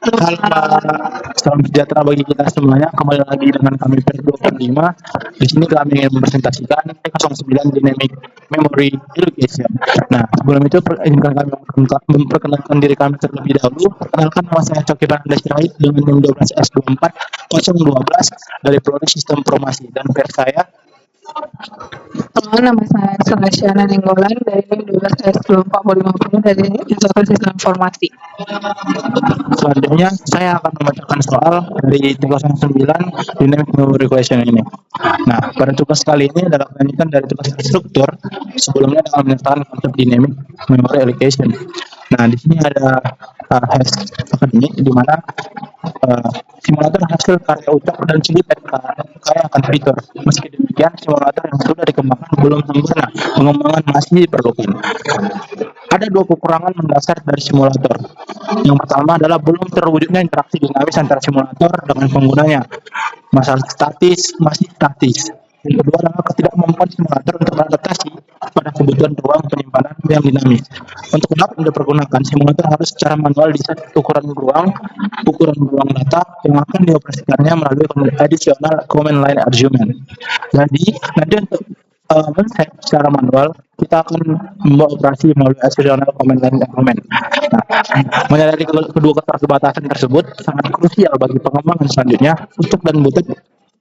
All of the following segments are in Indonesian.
Halo Mbak, salam sejahtera bagi kita semuanya. Kembali lagi dengan kami per 25. Di sini kami ingin mempresentasikan P09 Dynamic Memory Education. Nah, sebelum itu izinkan kami memperkenalkan diri kami terlebih dahulu. Perkenalkan, nama saya Coki Randes Sirait dengan NIM 12S24 012 dari Prodi Sistem Informasi, dan per saya. Halo, nama saya Celestiana Ninggolan dari NIM 12S2450 dari Institut Sistem Informasi. Selanjutnya, saya akan membacakan soal dari T09 Dynamic Memory Question ini. Nah, pada tugas kali ini adalah kelanjutan dari tugas struktur sebelumnya dengan menyertakan konsep Dynamic Memory Allocation. Nah, di sini ada hash akademik di mana simulator hasil karya ucap dan cerita kaya akan fitur. Meski demikian, simulator yang sudah dikembangkan belum sempurna, pengembangan masih diperlukan. Ada dua kekurangan mendasar dari simulator. Yang pertama adalah belum terwujudnya interaksi dinamis antara simulator dengan penggunanya. Masalah statis masih statis. Yang kedua adalah ketidakmampuan simulator untuk beradaptasi pada kebutuhan ruang penyimpanan yang dinamis. Untuk dapat dipergunakan, simulator harus secara manual diset ukuran ruang data yang akan dioperasikannya melalui additional command line argument. Jadi, nanti untuk men-set secara manual, kita akan membawa operasi melalui additional command line argument. Nah, menyadari kedua keterbatasan tersebut sangat krusial bagi pengembangan selanjutnya. Untuk dan Butut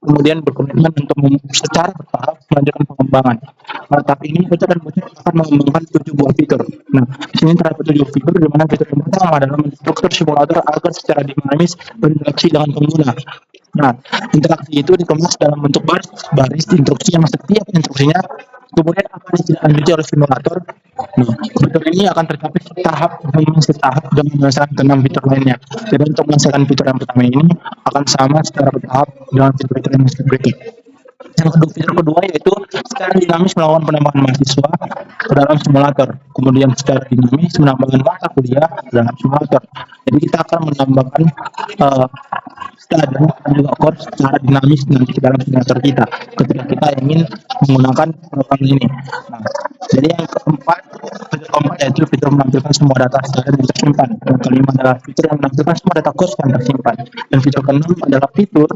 kemudian berkomitmen untuk secara bertahap melanjutkan pengembangan. Tapi ini Butut dan Butut akan mengembangkan 7 buah fitur. Nah, di sini terdapat 7 fitur, di mana fitur yang pertama adalah menstruktur simulator agar secara dinamis berinteraksi dengan pengguna. Nah, interaksi itu dikemas dalam bentuk baris instruksi yang setiap instruksinya kemudian akan ditindaklanjuti oleh simulator. Nah, fitur ini akan tercapai setahap dengan menyelesaikan 6 fitur lainnya. Jadi untuk menyelesaikan fitur yang pertama ini akan sama secara bertahap dengan fitur-fitur yang berikut. Yang fitur kedua yaitu secara dinamis melakukan penambahan mahasiswa ke dalam simulator, kemudian secara dinamis menambahkan mata kuliah dalam simulator. Jadi kita akan menambahkan dan juga core secara dinamis nanti ke dalam simulator kita ketika kita ingin menggunakan program ini. Nah, jadi yang keempat, fitur keempat yaitu fitur menampilkan semua data stadion yang tersimpan. Yang kelima adalah fitur yang menampilkan semua data course yang tersimpan. Dan fitur keenam adalah fitur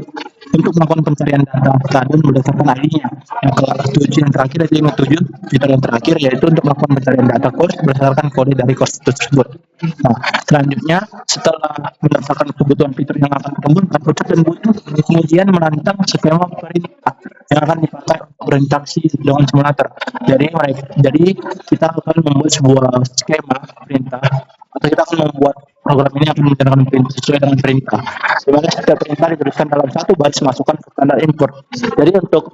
untuk melakukan pencarian data stadion berdasarkan ID-nya. Yang ketujuh, yang terakhir yaitu 57, fitur yang terakhir yaitu untuk melakukan pencarian data course berdasarkan kode dari course tersebut. Nah, selanjutnya setelah berdasarkan kebutuhan fitur yang akan dikembangkan, Butut dan Butut kemudian merancang skema perintah yang akan dipakai berinteraksi dengan simulator. Jadi kita akan membuat sebuah skema perintah, atau kita akan membuat program ini akan menjalankan perintah sesuai dengan perintah. Dimana setiap perintah dituliskan dalam satu baris masukan ke standar import. Jadi untuk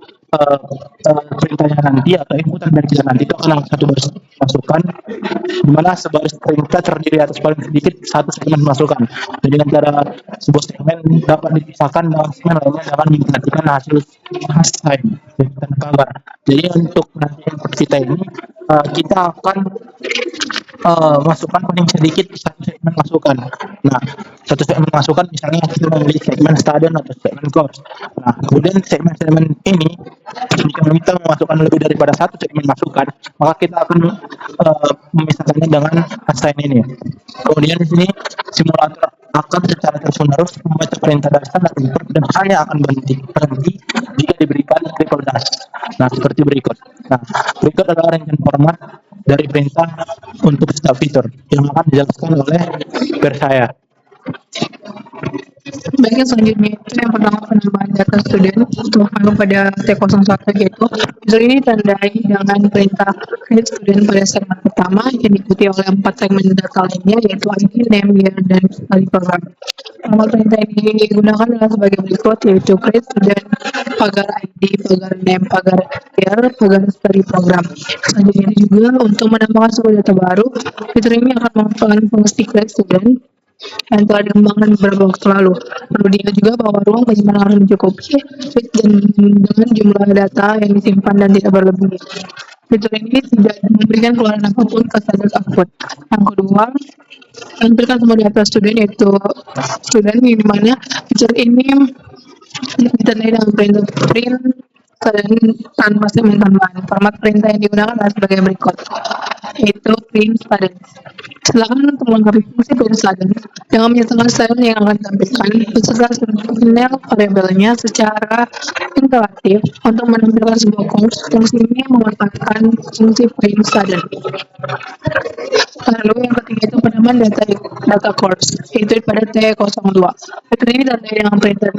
perintahnya nanti atau inputan dari kita nanti itu akan satu baris masukan, dimana sebaris perintah terdiri atas paling sedikit satu segmen masukan. Jadi antara sebuah segmen dapat dipisahkan dengan segmen lainnya dengan memperhatikan hasil sign dan kabar. Jadi untuk nanti input kita ini kita akan masukkan paling sedikit satu segmen masukan. Nah, satu segmen masukan misalnya kita memilih segmen stadion atau segmen course. Nah, kemudian segmen-segmen ini jika kita memasukkan lebih daripada satu segmen masukan, maka kita akan memisahkannya dengan assign ini. Kemudian di sini simulator akan secara terus-menerus membaca perintah dari standar import dan hanya akan berhenti jika diberikan triple dash. Nah, seperti berikut. Nah, berikut adalah range format dari perintah untuk setiap fitur yang akan dijelaskan oleh per saya. Baik, yang selanjutnya itu yang pertama penambahan data student untuk pada T01 yaitu fitur ini ditandai dengan perintah create student pada segmen pertama yang diikuti oleh 4 segmen data lainnya yaitu ID, name, year, dan study program. Nomor perintah ini digunakan adalah sebagai berikut yaitu create student pagar ID, pagar name, pagar year, pagar study program. Selanjutnya juga untuk menambahkan sebuah data baru, fitur ini akan memanfaatkan fungsi create student yang telah dikembangkan beberapa waktu lalu. Perlu diingat juga bahwa ruang penyimpanan harus mencukupi dan dengan jumlah data yang disimpan dan tidak berlebih. Fitur ini tidak memberikan keluaran apapun ke standar output. Yang kedua, tampilkan semua data student yaitu student, di mana fitur ini ditandai dengan print student tanpa segmen tambahan. Format perintah yang digunakan adalah sebagai berikut, yaitu print student. Silakan untuk melengkapi fungsi print student dengan menyertakan student yang akan ditampilkan beserta sinyal variabelnya secara interaktif. Untuk menampilkan sebuah course, fungsi ini memanfaatkan fungsi print student. Lalu yang ketiga itu penamaan data course, yaitu pada T02. Fitur ini ditandai dengan perintah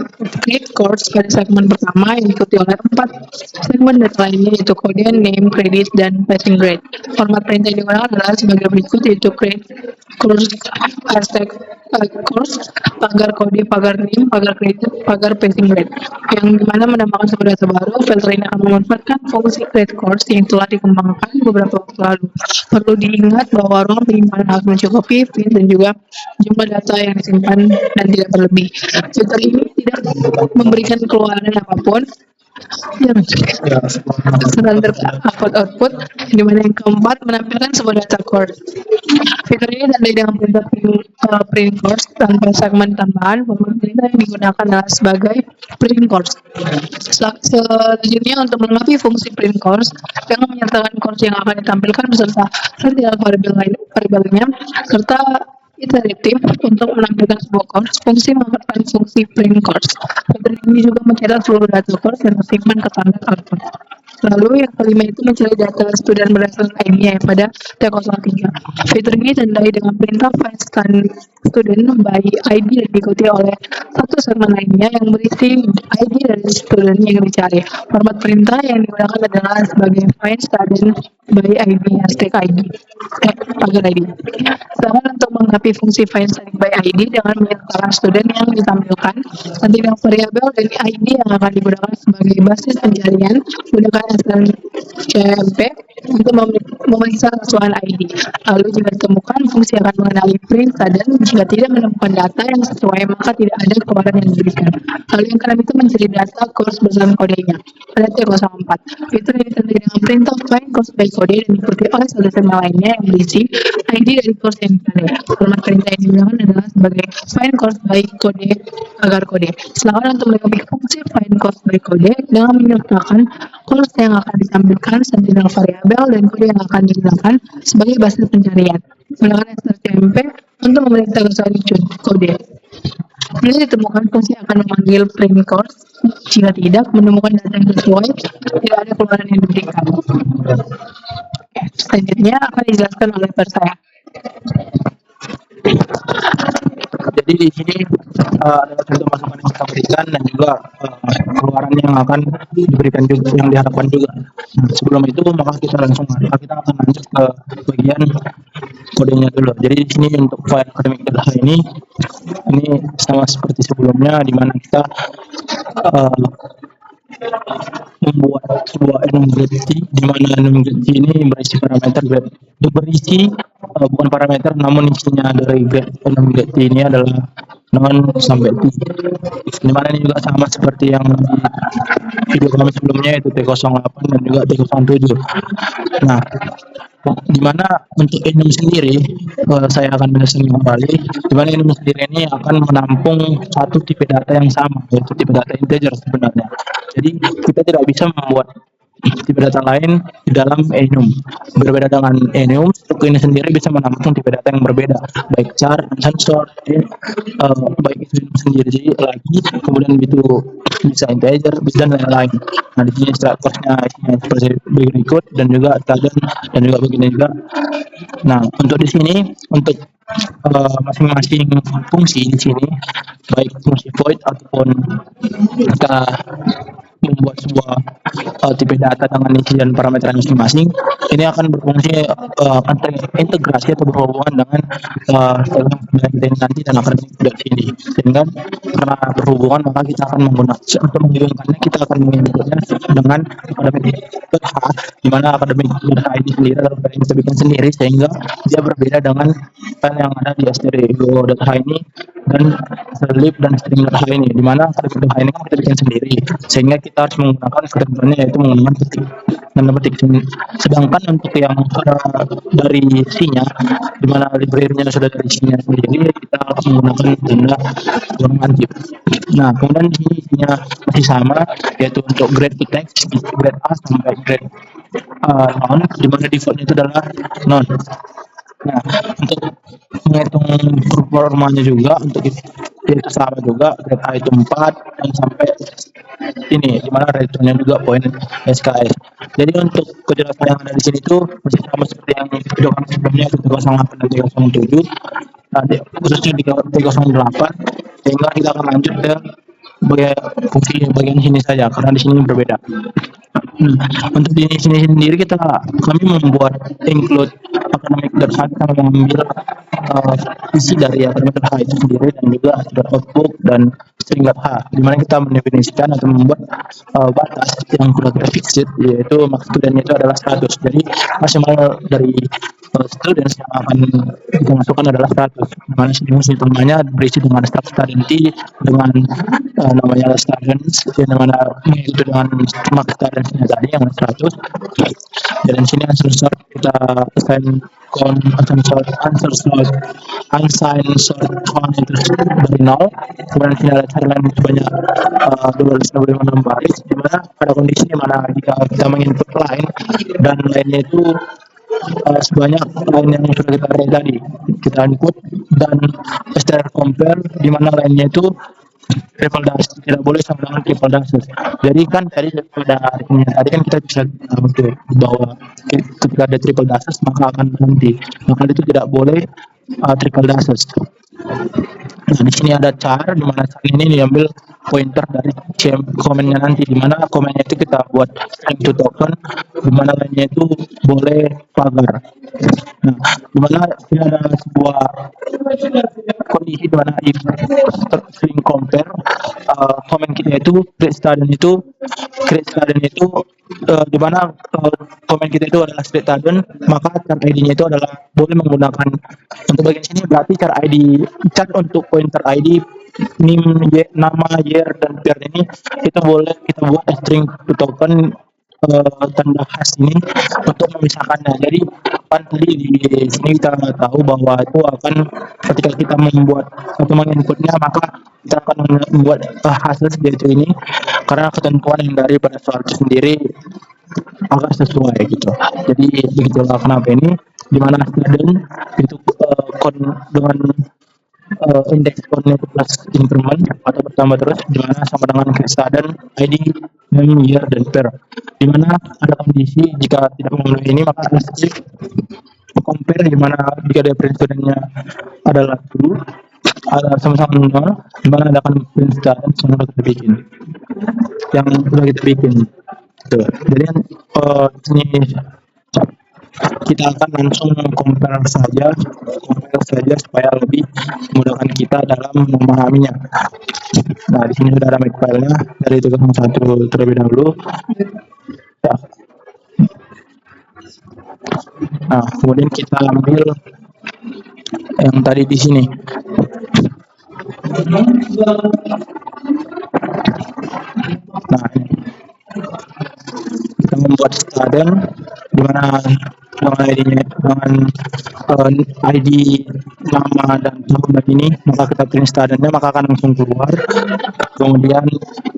create course pada segmen pertama yang diikuti oleh 4 segmen data lainnya, yaitu kode, name, credit, dan passing grade. Format perintah yang digunakan adalah sebagai berikut, yaitu create course, hashtag course, pagar kode, pagar name, pagar credit, pagar passing grade. Yang dimana menambahkan sebuah data baru. Filter ini akan memanfaatkan fungsi create course yang telah dikembangkan beberapa waktu lalu. Perlu diingat bahwa ruang penyimpanan harus mencukupi print dan juga jumlah data yang disimpan dan tidak berlebih. Filter ini tidak memberikan keluaran apapun yang standar output, di mana yang keempat menampilkan sebuah data course. Fitur ini ditandai dengan perintah print course tanpa segmen tambahan. Format perintah yang digunakan adalah sebagai print course. Selanjutnya, untuk melengkapi fungsi print course dengan menyertakan course yang akan ditampilkan beserta setiap variabelnya serta iteratif. Untuk menampilkan sebuah course, fungsi memerlukan fungsi print course. Fitur ini juga mencetak seluruh data course yang tersimpan ke standar output. Lalu yang kelima itu mencari data student berdasarkan ID-nya pada T03. Fitur ini ditandai dengan perintah find student by ID dan diikuti oleh satu segmen lainnya yang berisi ID dari student yang dicari. Format perintah yang digunakan adalah sebagai find student by ID, hashtag ID, pagar ID. Sedangkan untuk melengkapi fungsi find student by ID dengan menyertakan student yang ditampilkan, nanti yang variabel dari ID yang akan digunakan sebagai basis pencarian, gunakan STMP untuk memeriksa kesesuaian ID. Lalu jika ditemukan, fungsi akan mengenali print student. Jika tidak menemukan data yang sesuai, maka tidak ada keluaran yang diberikan. Lalu yang keenam itu mencari data course bersama kodenya pada T04. Fitur ini ditandai dengan perintah find course by kode dan diikuti oleh satu segmen lainnya yang berisi ID dari course yang dicari. Format perintah yang digunakan adalah sebagai find course by kode, pagar kode. Silakan untuk melengkapi fungsi find course by kode dengan menyertakan course yang akan ditampilkan, sentimental variabel, dan kode yang akan digunakan sebagai basis pencarian. Gunakan STMP untuk memeriksa kesesuaian kode. Bila ditemukan, fungsi akan memanggil print course. Jika tidak menemukan data yang sesuai, tidak ada keluaran yang diberikan. Selanjutnya akan dijelaskan oleh saya. Jadi di sini ada contoh masukan yang kita berikan dan juga keluaran yang akan diberikan juga, yang diharapkan juga. Nah, sebelum itu maka kita akan lanjut ke bagian kodenya dulu. Jadi di sini untuk file akademik data ini sama seperti sebelumnya, di mana kita membuat sebuah enumerasi, di mana enumerasi ini berisi parameter grade. Bukan parameter, namun isinya dari grade enumerasi ini adalah non sampai T. Di mana ini juga sama seperti yang di video kami sebelumnya, yaitu T08 dan juga T07. Nah, di mana untuk enum sendiri saya akan menjelaskan kembali, di mana enum sendiri ini akan menampung satu tipe data yang sama, yaitu tipe data integer sebenarnya. Jadi kita tidak bisa membuat tipe data lain di dalam enum. Berbeda dengan enum, struktur ini sendiri bisa menampung tipe data yang berbeda, baik char, sensor, baik itu sendiri lagi, kemudian itu bisa integer, dan lain-lain. Nah, di sini strukturnya seperti berikut, dan juga table, dan juga begini juga. Nah, untuk di sini, untuk masing-masing fungsi di sini, baik fungsi void ataupun kita membuat sebuah tipe data dengan isi dan parameter masing-masing, ini akan berfungsi, akan terintegrasi atau berhubungan dengan nanti dan akademik dari sini. Sehingga karena berhubungan, maka kita akan menggunakan, untuk menghubungkannya kita akan menghubungkannya dengan akademik data, di mana akademik data ini sendiri adalah file yang kita bikin sendiri, sehingga dia berbeda dengan file yang ada di stereo data ini dan lib dan string data ini, di mana akademik data ini kan kita bikin sendiri, sehingga kita harus menggunakan ketentuannya, yaitu menggunakan ketik. tanda petik. Sedangkan untuk yang sudah dari C-nya, di mana library-nya sudah dari C-nya sendiri, kita menggunakan tanda kurung anjib. Nah, kemudian di sini isinya masih sama, yaitu untuk grade to text, grade A sampai grade non, di mana defaultnya itu adalah non. Nah, untuk menghitung performanya juga untuk itu sama juga, grade A itu 4 dan sampai ini di mana returnnya juga poin SKS. Jadi untuk kejelasan yang ada di sini tuh masih sama seperti yang video kami sebelumnya, 308 dan 307. Nah, khususnya di 308, sehingga kita akan lanjut ke fungsi bagian sini saja karena di sini berbeda. Untuk di sini sendiri kami membuat include academic.h, kita mengambil isi dari academic.h itu sendiri dan juga outbook dan string.h, di mana kita mendefinisikan atau membuat batas yang sudah kita fixed, yaitu max student itu adalah 100. Jadi maksimal dari students yang akan kita masukkan adalah 100, di mana sini utamanya berisi dengan staff studenti dengan namanya students, yang mana itu dengan max students tadi yang 100. Dan di sini answer sort kita assign answer sort count itu dari 0. Kemudian di sini ada cara lain sebanyak 12 baris, di mana pada kondisi di mana jika kita menginput line dan lainnya itu sebanyak line yang sudah kita array tadi kita input, dan str compare di mana lainnya itu triple dash, tidak boleh sama dengan triple dashes. Jadi kan tadi kan kita bisa untuk bahwa ketika ada triple dashes maka akan berhenti, maka itu tidak boleh triple dashes. Nah, di sini ada char, di mana char ini diambil pointer dari komennya nanti, di mana komennya itu kita buat string to token, di mana lainnya itu boleh pagar. Nah, di mana ini ada sebuah kondisi di mana if string compare komen kita itu create student itu di mana komen kita itu adalah create student, maka char ID-nya itu adalah boleh menggunakan untuk bagian sini, berarti char untuk pointer ID nama, year dan year ini kita boleh kita buat string to token tanda khas ini untuk memisahkannya. Jadi kan tadi di sini kita tahu bahwa itu akan ketika kita membuat atau menginputnya maka kita akan membuat hasil yaitu ini, karena ketentuan yang dari pada soal itu sendiri agar sesuai gitu. Jadi begitulah kenapa ini, di mana student itu dengan indeks code plus increment atau bertambah terus, di mana sama dengan student ID, name, year dan year, di mana ada kondisi jika tidak memenuhi ini maka skip compare, di mana jika dari print studentnya adalah true ada sama-sama 0, di mana ada akan print student yang sudah kita bikin gitu. Jadi ini kita akan langsung compare saja supaya lebih memudahkan kita dalam memahaminya. Nah, di sini sudah ada makefile-nya dari 301 terlebih dahulu. Ya. Nah, kemudian kita ambil yang tadi di sini. Nah, ini kita membuat student di mana dengan ID-nya dengan ID nama dan tahun ini, maka kita print studentnya maka akan langsung keluar. Kemudian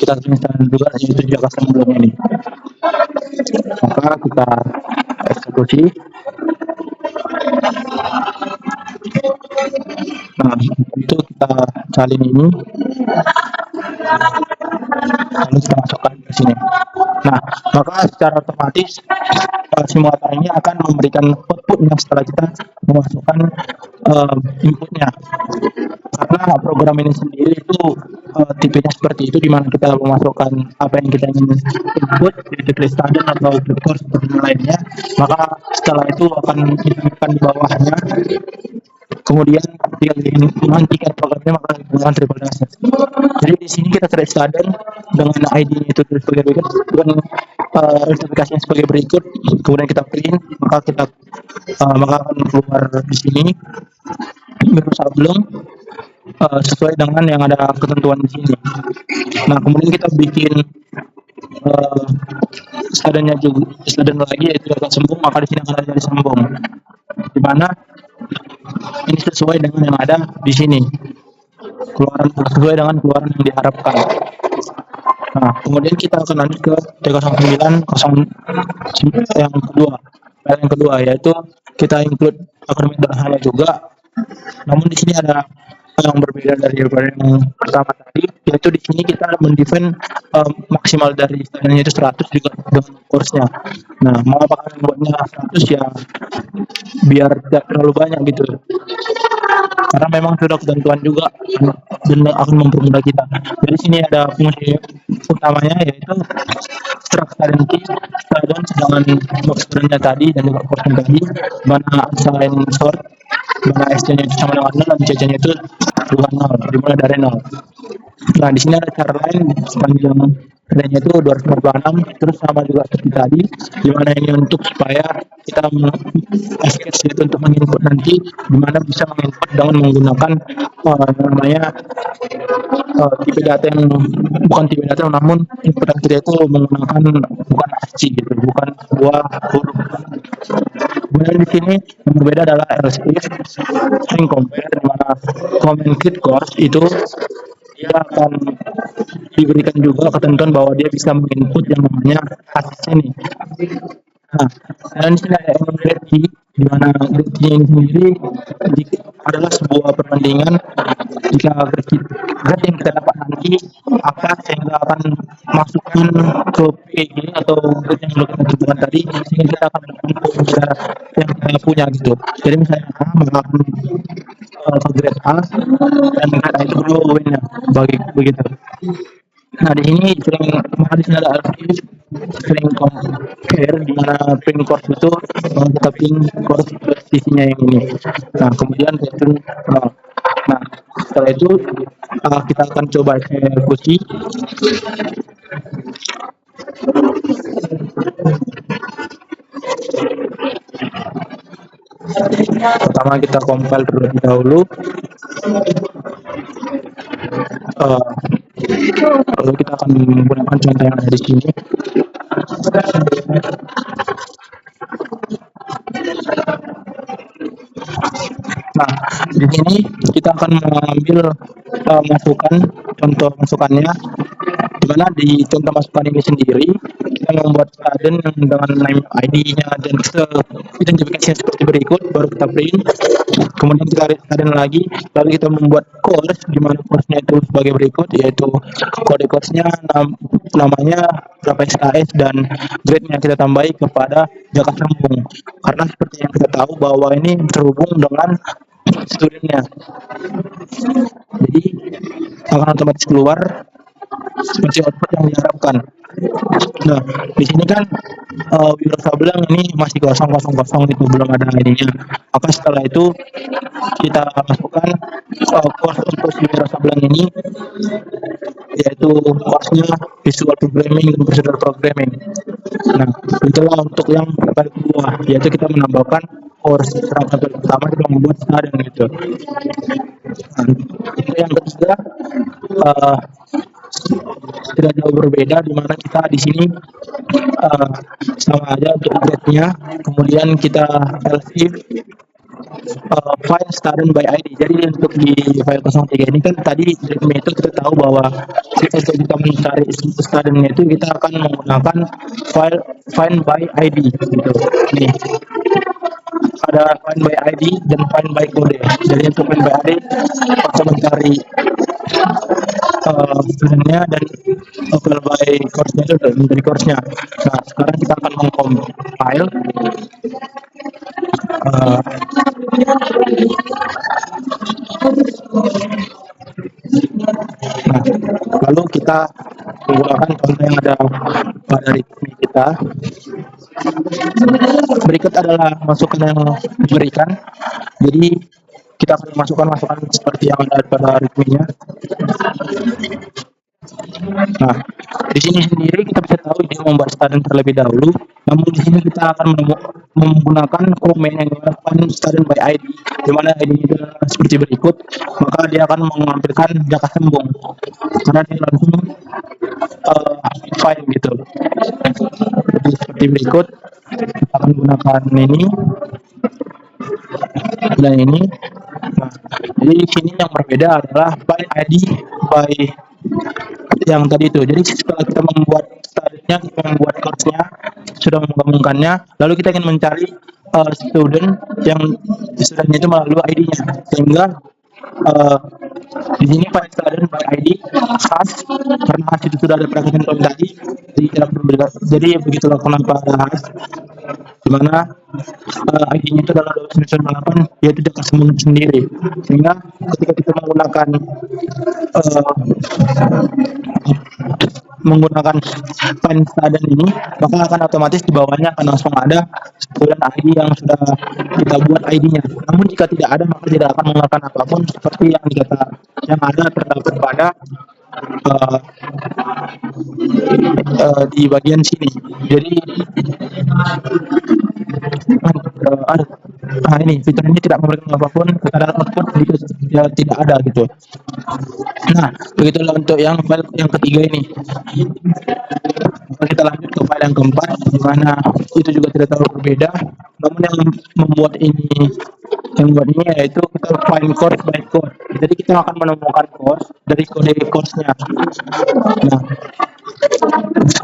kita print student juga yaitu juga sebelum ini, maka kita eksekusi. Nah, itu kita salin ini lalu kita masukkan ke sini. Nah, maka secara otomatis simulator ini akan memberikan outputnya setelah kita memasukkan inputnya, karena program ini sendiri itu tipenya seperti itu, di mana kita memasukkan apa yang kita ingin input yaitu create student atau create course seperti lainnya, maka setelah itu akan ditemukan di bawahnya. Kemudian jika ingin menghentikan programnya maka dengan triple dash. Jadi di sini kita create student dengan ID itu sebagai berikut, dengan identifikasinya sebagai berikut. Kemudian kita print, maka akan keluar di sini menu sablon sesuai dengan yang ada ketentuan di sini. Nah, kemudian kita bikin eh, student lagi yaitu agak sembung, maka di sini akan ada dari sembung. Di mana ini sesuai dengan yang ada di sini. Keluaran sesuai dengan keluaran yang diharapkan. Nah, kemudian kita akan lanjut ke T09 yang kedua. Yang kedua yaitu kita include akronim sederhana juga. Namun di sini ada yang berbeda dari yang pertama tadi, yaitu di sini kita mendefine maksimal dari standarnya itu 100 juga dengan course-nya. Nah, mengapa kalian buatnya 100 ya biar tidak terlalu banyak gitu. Karena memang sudah ketentuan juga dan akan mempermudah kita. Jadi sini ada fungsi utamanya yaitu struct identity, dan sedangkan box-nya tadi dan juga course tadi, mana assign sort, mana S-nya itu sama dengan 0 dan C-nya itu bukan 0, dimulai dari 0. Nah, di sini ada cara lain sepanjang nilainya itu 246, terus sama juga seperti tadi, dimana ini untuk supaya kita SKS itu untuk menginput nanti, dimana bisa menginput dengan menggunakan namanya tipe data yang bukan tipe data, namun input kita itu menggunakan bukan ASCII gitu, bukan sebuah huruf. Kemudian di sini yang berbeda adalah else if string compare, di mana comment create course itu dia akan diberikan juga ketentuan bahwa dia bisa menginput yang namanya ASCII ini. Nah, dan di sini ada grade key, di mana grade key ini sendiri adalah sebuah perbandingan jika grade yang kita dapat nanti apa sehingga akan masukkan ke PG atau grade yang kita tentukan tadi, sehingga kita akan mendapatkan yang kita punya gitu. Jadi misalnya A maka akan ke grade A dan grade A itu baru win-nya begitu. Nah, di sini di sini ada string compare, di mana print course itu kita print course sisinya yang ini. Nah, kemudian return. Nah, setelah itu kita akan coba eksekusi. Pertama kita compile terlebih dahulu. Lalu kita akan menggunakan contoh yang ada di sini. Nah, di sini kita akan mengambil contoh masukannya, di mana di contoh masukan ini sendiri kita membuat student dengan name ID-nya dan identifikasinya seperti berikut, baru kita print. Kemudian kita student lagi, lalu kita membuat course, di mana course-nya itu sebagai berikut, yaitu kode course-nya, namanya, berapa SKS, dan grade-nya kita tambahi kepada jangka sambung. Karena seperti yang kita tahu bahwa ini terhubung dengan studentnya, jadi akan otomatis keluar seperti output yang diharapkan. Nah, di sini kan Wira bilang ini masih kosong itu belum ada ininya. Maka setelah itu kita masukkan course untuk si Wira bilang ini, yaitu course-nya Visual Programming dan Procedural Programming. Nah, itulah untuk yang kedua, yaitu kita menambahkan course. Yang pertama kita membuat dan gitu. Nah, yang ketiga tidak jauh berbeda, di mana kita di sini sama aja untuk grade-nya. Kemudian kita else if file student by ID. Jadi untuk di file 03 ini kan tadi itu kita tahu bahwa untuk kita mencari studentnya itu kita akan menggunakan file find by ID gitu. Nih, ada find by ID dan find by kode. Jadi untuk find by ID kita mencari studentnya, dan find by course-nya itu dari course-nya. Nah, sekarang kita akan mengcompile. Nah, lalu kita menggunakan contoh yang ada pada readme kita. Berikut adalah masukan yang diberikan. Jadi kita akan masukkan masukan seperti yang ada pada readme-nya. Nah, di sini sendiri kita bisa tahu dia membuat student terlebih dahulu. Namun di sini kita akan menggunakan komen yang menggunakan student by ID, di mana ID itu seperti berikut. Maka dia akan mengampilkan jaka sembung karena dia langsung file gitu. Jadi seperti berikut, kita akan gunakan ini dan ini. Nah, jadi di sini yang berbeda adalah by ID by yang tadi itu. Jadi setelah kita membuat studinya, kita membuat course-nya, sudah menggabungkannya, lalu kita ingin mencari studentnya itu melalui ID-nya, sehingga uh, di sini file student by ID khas karena khas itu sudah ada perhatian poin tadi, jadi tidak perlu jadi begitulah kenapa ada khas, di mana ID-nya itu adalah 2998, yaitu jaka sembung sendiri, sehingga ketika kita menggunakan file student ini, maka akan otomatis di bawahnya akan langsung ada student ID yang sudah kita buat ID-nya. Namun jika tidak ada, maka tidak akan menggunakan apapun seperti yang ada terdapat pada di bagian sini. Jadi ini fitur ini tidak memberikan apapun kepada output jika tidak ada gitu. Nah, begitulah untuk yang file yang ketiga ini. Kita lanjut ke file yang keempat, di mana itu juga tidak terlalu berbeda. Namun yang membuat ini yaitu kita find course by course. Jadi kita akan menemukan course dari kode course-nya. Nah,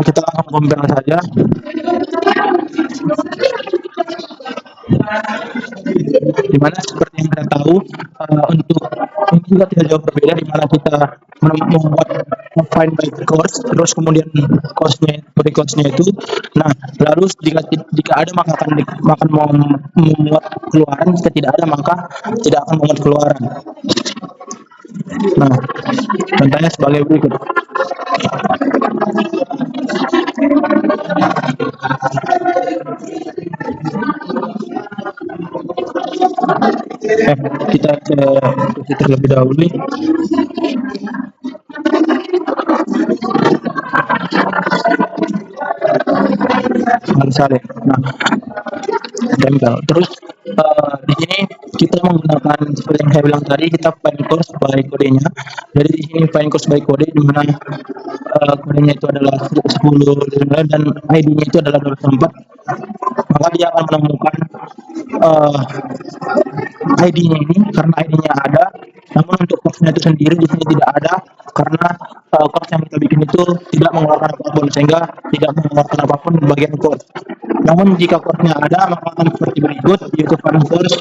kita akan compare saja. Dimana seperti yang kita tahu, untuk ini juga tidak jauh berbeda, di mana kita membuat find by course, terus kemudian kode course-nya itu. Nah, lalu jika ada maka akan membuat keluaran, jika tidak ada maka tidak akan membuat keluaran. Nah, contohnya sebagai berikut. Kita ke terlebih dahulu nih. Nah, tempel. Terus di sini kita menggunakan seperti yang saya bilang tadi, kita find course by kodenya. Jadi di sini find course by kode, di mana kodenya itu adalah 10 dan ID-nya itu adalah 24. Maka dia akan menemukan ID-nya ini karena ID-nya ada. Namun untuk course-nya itu sendiri di sini tidak ada karena course yang kita bikin itu tidak mengeluarkan apapun, sehingga tidak mengeluarkan apapun di bagian course. Namun jika course-nya ada, maka akan seperti berikut, yaitu find course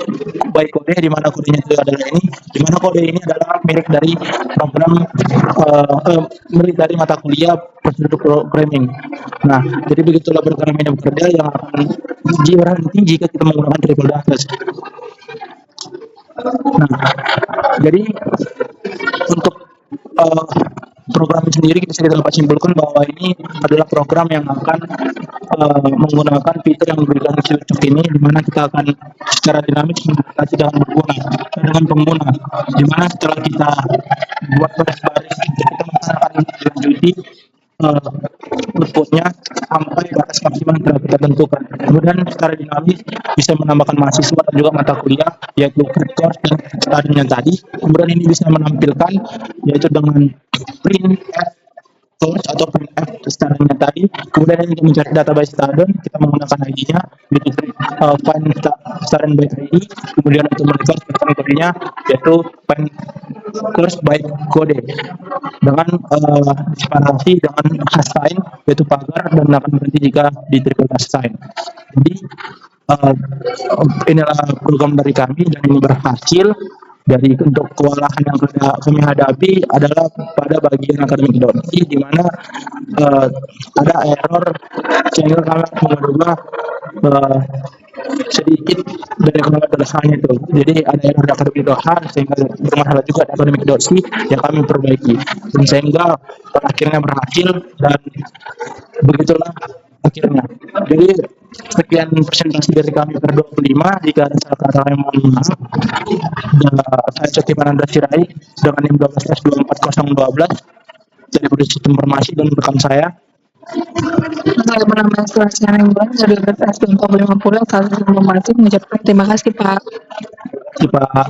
by kode, di mana kodenya itu adalah ini, di mana kode ini adalah milik dari program milik dari mata kuliah prosedur programming. Nah, jadi begitulah program ini bekerja yang akan berhenti jika kita menggunakan triple database. Nah, jadi untuk program sendiri bisa kita dapat simpulkan bahwa ini adalah program yang akan menggunakan fitur yang diberikan di Silverchat ini, di mana kita akan secara dinamis mengatasi dengan pengguna, di mana setelah kita buat baris kita akan dilanjuti outputnya sampai batas maksimal yang telah kita tentukan. Kemudian secara dinamis bisa menambahkan mahasiswa dan juga mata kuliah, yaitu course dan study yang tadi. Kemudian ini bisa menampilkan yaitu dengan print course atau printf study-nya tadi. Kemudian untuk mencari database student, kita menggunakan ID-nya, yaitu find student by ID. Kemudian untuk melihat kodenya, yaitu find course by kode dengan separasi dengan hash sign, yaitu pagar, dan akan berhenti jika di triple hash sign. Jadi inilah program dari kami dan ini berhasil. Dari untuk kewalahan yang kami hadapi adalah pada bagian akademik.i, di mana ada error sehingga kami mengubah sedikit dari kesalahan itu. Jadi ada error di akademik.h sehingga bermasalah juga di akademik.c yang kami perbaiki, dan sehingga akhirnya berhasil, dan begitulah akhirnya. Jadi sekian presentasi dari kami per 25. Jika ada salah kata yang mohon maaf. Saya Coki Mananda Sirai dengan NIM 12 24 012. dari Sistem Informasi dan rekan saya. Saya bernama Selastia Nenggolan dari BPS 50 Informasi mengucapkan terima kasih Pak. Si Pak